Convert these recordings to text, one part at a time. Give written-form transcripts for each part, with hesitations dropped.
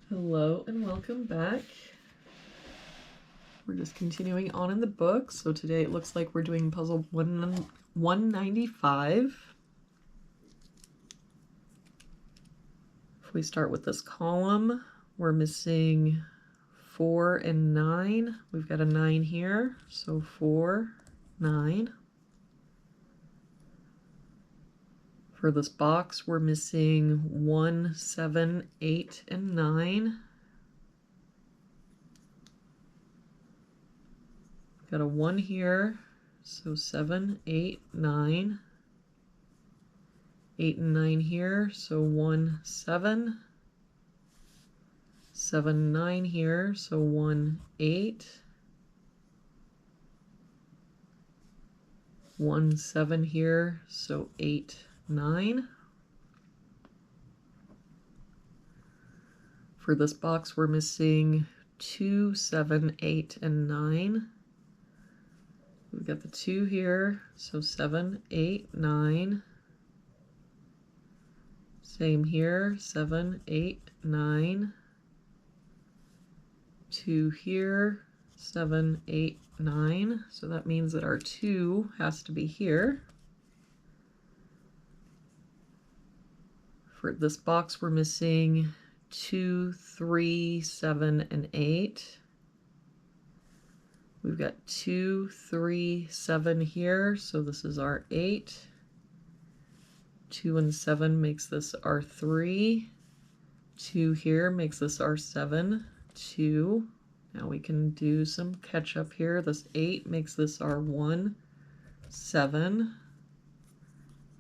Hello and welcome back. We're just continuing on in the book. So today it looks like we're doing puzzle 195. If we start with this column, we're missing 4 and 9. We've got a 9 here, so 4, 9. For this box, we're missing 1, 7, 8, and 9. Got a 1 here, so 7, 8, 9. 8 and 9 here, so 1, 7. 7, 9 here, so 1, 8. 1, 7 here, so 8, 9. For this box, we're missing 2, 7, 8, and 9. We've got the 2 here, so 7, 8, 9. Same here, 7, 8, 9. 2 here, 7, 8, 9. So that means that our 2 has to be here. For this box, we're missing 2, 3, 7, and 8. We've got 2, 3, 7 here, so this is our 8. 2 and 7 makes this our 3. 2 here makes this our 7. 2. Now we can do some catch up here. This 8 makes this our 1. 7.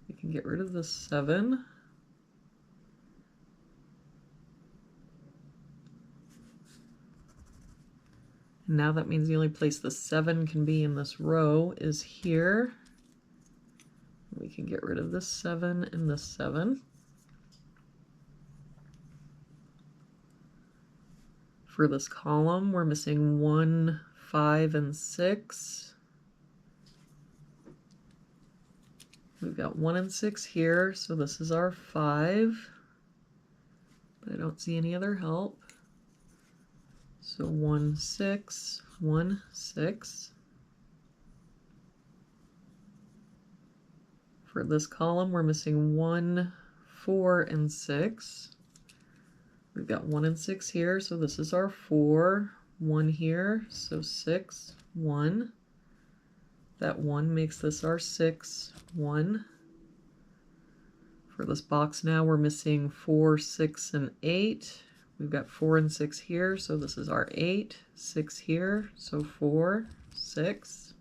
We can get rid of this 7. Now that means the only place the 7 can be in this row is here. We can get rid of this 7 and this 7. For this column, we're missing 1, 5, and 6. We've got 1 and 6 here, so this is our 5. But I don't see any other help. So 1, 6, 1, 6. For this column, we're missing 1, 4, and 6. We've got 1 and 6 here, so this is our 4. 1 here, so 6, 1. That 1 makes this our 6, 1. For this box now, we're missing 4, 6, and 8. We've got 4 and 6 here, so this is our 8. 6 here, so 4, 6.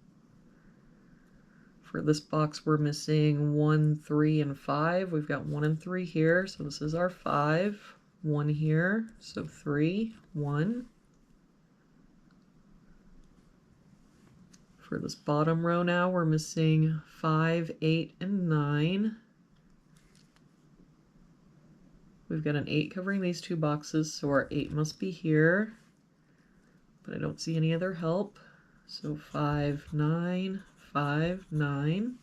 For this box, we're missing 1, 3, and 5. We've got 1 and 3 here, so this is our 5. 1 here, so 3, 1. For this bottom row now, we're missing 5, 8, and 9. We've got an 8 covering these two boxes, so our 8 must be here. But I don't see any other help. So 5, 9, 5, 9.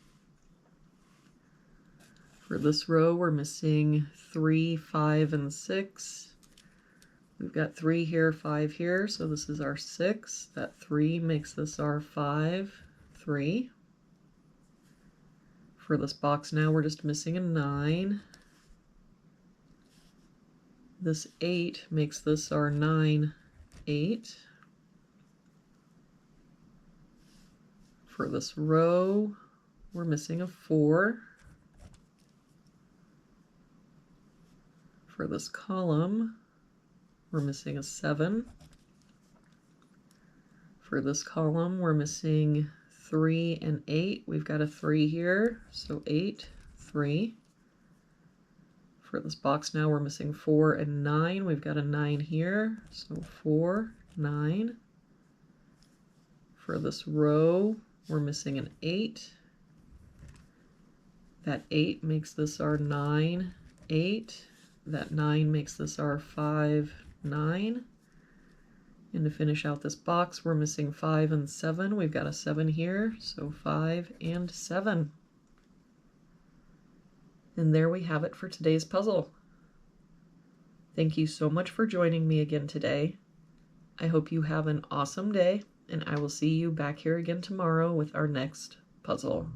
For this row, we're missing 3, 5, and 6. We've got 3 here, 5 here, so this is our 6. That 3 makes this our 5, 3. For this box now, we're just missing a 9. This 8 makes this our 9, 8. For this row, we're missing a 4. For this column, we're missing a 7. For this column, we're missing 3 and 8. We've got a 3 here, so 8, 3. For this box now, we're missing 4 and 9. We've got a 9 here, so 4, 9. For this row, we're missing an 8. That 8 makes this our 9, 8. That 9 makes this our 5, 9. And to finish out this box, we're missing 5 and 7. We've got a 7 here, so 5 and 7. And there we have it for today's puzzle. Thank you so much for joining me again today. I hope you have an awesome day, and I will see you back here again tomorrow with our next puzzle.